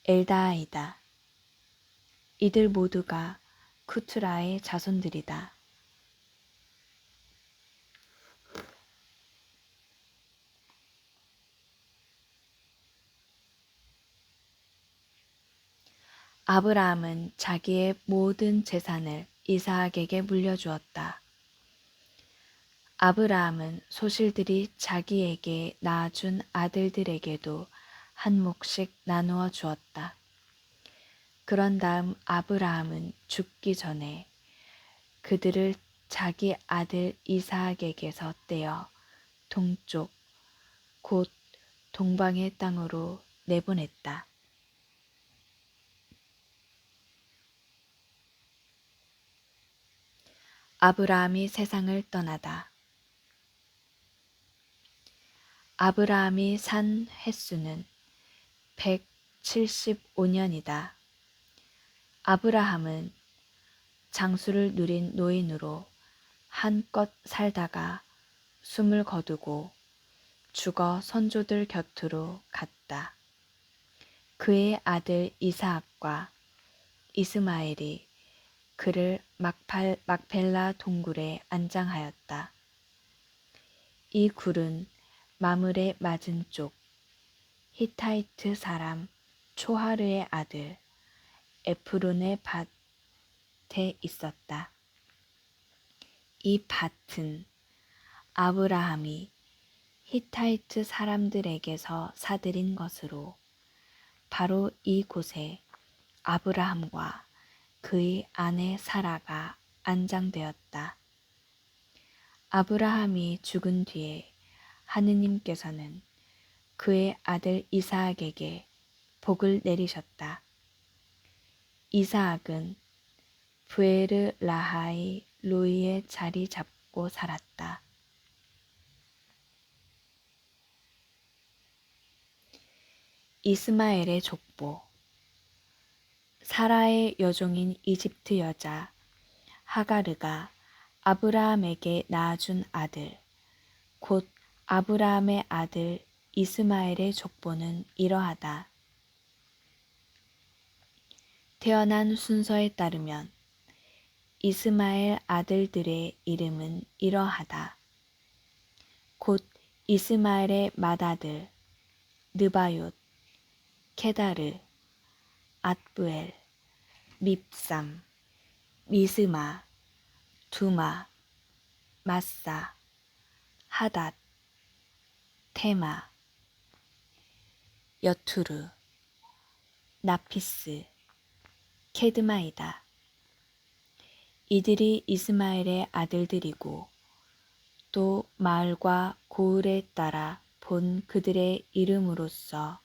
엘다아이다. 이들 모두가 쿠투라의 자손들이다. 아브라함은 자기의 모든 재산을 이삭에게 물려주었다. 아브라함은 소실들이 자기에게 낳아준 아들들에게도 한 몫씩 나누어 주었다. 그런 다음 아브라함은 죽기 전에 그들을 자기 아들 이삭에게서 떼어 동쪽 곧 동방의 땅으로 내보냈다. 아브라함이 세상을 떠나다. 아브라함이 산 횟수는 175년이다. 아브라함은 장수를 누린 노인으로 한껏 살다가 숨을 거두고 죽어 선조들 곁으로 갔다. 그의 아들 이스하악과 이스마엘이 그를 막펠라 동굴에 안장하였다. 이 굴은 마므레 맞은쪽 히타이트 사람 초하르의 아들 에프론의 밭에 있었다. 이 밭은 아브라함이 히타이트 사람들에게서 사들인 것으로 바로 이곳에 아브라함과 그의 아내 사라가 안장되었다. 아브라함이 죽은 뒤에 하느님께서는 그의 아들 이스하악에게 복을 내리셨다. 이스하악은 브에르 라하이 로이에 자리 잡고 살았다. 이스마엘의 족보. 사라의 여종인 이집트 여자 하가르가 아브라함에게 낳아준 아들, 곧 아브라함의 아들 이스마엘의 족보는 이러하다. 태어난 순서에 따르면 이스마엘 아들들의 이름은 이러하다. 곧 이스마엘의 맏아들 느바욤, 케다르, 앗부엘, 밉삼, 미스마, 두마, 마사, 하닷, 테마, 여투르, 나피스, 케드마이다. 이들이 이스마엘의 아들들이고 또 마을과 고을에 따라 본 그들의 이름으로써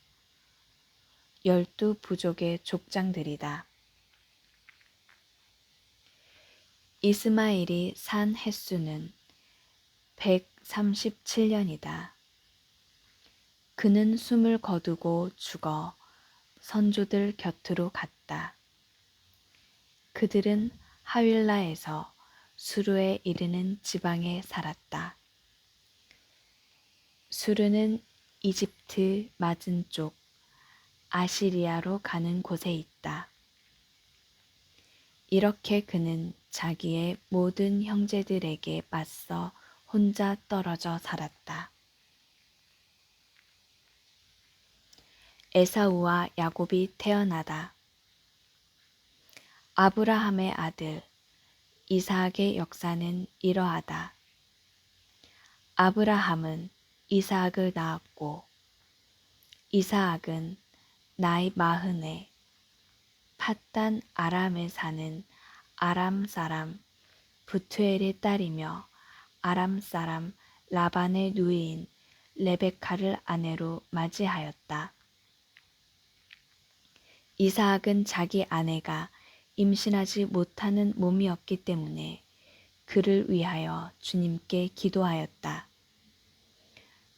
12부족의 족장들이다. 이스마엘이 산 횟수는 137년이다. 그는 숨을 거두고 죽어 선조들 곁으로 갔다. 그들은 하윌라에서 수르에 이르는 지방에 살았다. 수르는 이집트 맞은쪽 아시리아로 가는 곳에 있다. 이렇게 그는 자기의 모든 형제들에게 맞서 혼자 떨어져 살았다. 에사우와 야곱이 태어나다. 아브라함의 아들 이스하악의 역사는 이러하다. 아브라함은 이스하악을 낳았고 이스하악은 나이 40에 팟단 아람에 사는 아람 사람 부투엘의 딸이며 아람 사람 라반의 누이인 레베카를 아내로 맞이하였다. 이스하악은 자기 아내가 임신하지 못하는 몸이었기 때문에 그를 위하여 주님께 기도하였다.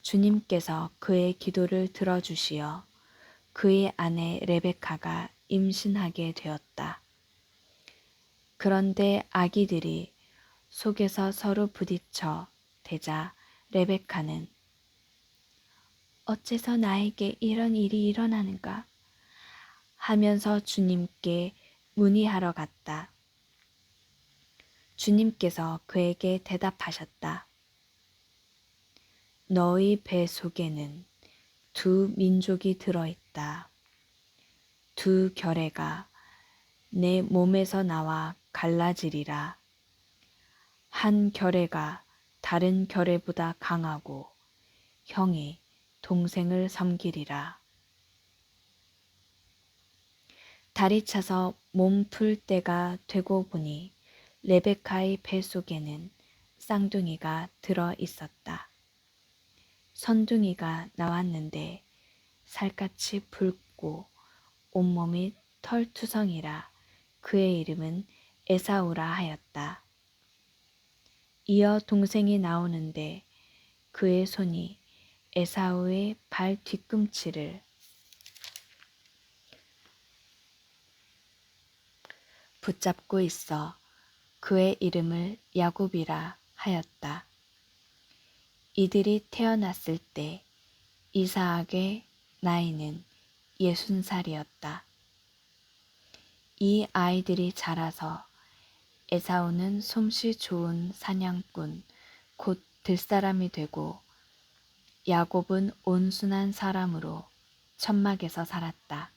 주님께서 그의 기도를 들어주시어 그의 아내 레베카가 임신하게 되었다. 그런데 아기들이 속에서 서로 부딪혀 대자 레베카는 어째서 나에게 이런 일이 일어나는가 하면서 주님께 문의하러 갔다. 주님께서 그에게 대답하셨다. 너희 배 속에는 두 민족이 들어있다. 두 결애가 내 몸에서 나와 갈라지리라. 한 결애가 다른 결애보다 강하고 형이 동생을 섬기리라. 달이 차서 몸 풀 때가 되고 보니 레베카의 배 속에는 쌍둥이가 들어 있었다. 선둥이가 나왔는데 살갗이 붉고 온몸이 털투성이라 그의 이름은 에사우라 하였다. 이어 동생이 나오는데 그의 손이 에사우의 발 뒤꿈치를 붙잡고 있어 그의 이름을 야곱이라 하였다. 이들이 태어났을 때 이삭의 나이는 60살이었다. 이 아이들이 자라서 에사우는 솜씨 좋은 사냥꾼 곧 들사람이 되고 야곱은 온순한 사람으로 천막에서 살았다.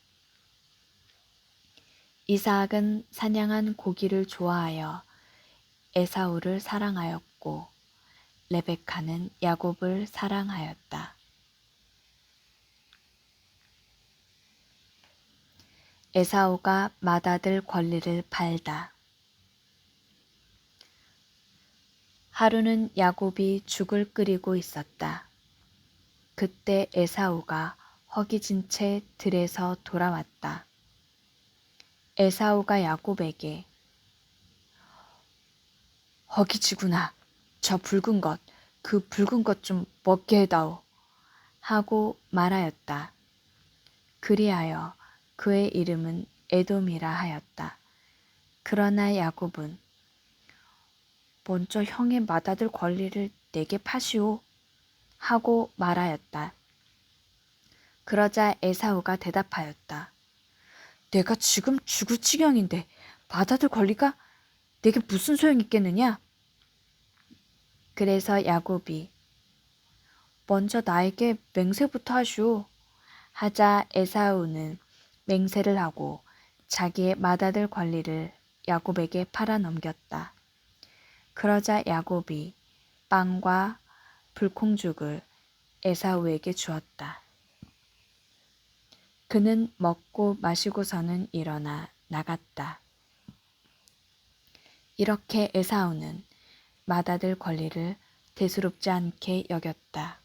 이삭은 사냥한 고기를 좋아하여 에사우를 사랑하였고 레베카는 야곱을 사랑하였다. 에사우가 맏아들 권리를 팔다. 하루는 야곱이 죽을 끓이고 있었다. 그때 에사우가 허기진 채 들에서 돌아왔다. 에사우가 야곱에게 허기지구나. 저 붉은 것, 그 붉은 것 좀 먹게 해다오. 하고 말하였다. 그리하여 그의 이름은 에돔이라 하였다. 그러나 야곱은 먼저 형의 맏아들 권리를 내게 파시오. 하고 말하였다. 그러자 에사우가 대답하였다. 내가 지금 죽을 지경인데 맏아들 권리가 내게 무슨 소용이 있겠느냐? 그래서 야곱이 먼저 나에게 맹세부터 하시오. 하자 에사우는 맹세를 하고 자기의 맏아들 권리를 야곱에게 팔아 넘겼다. 그러자 야곱이 빵과 불콩죽을 에사우에게 주었다. 그는 먹고 마시고서는 일어나 나갔다. 이렇게 에사우는 맏아들 권리를 대수롭지 않게 여겼다.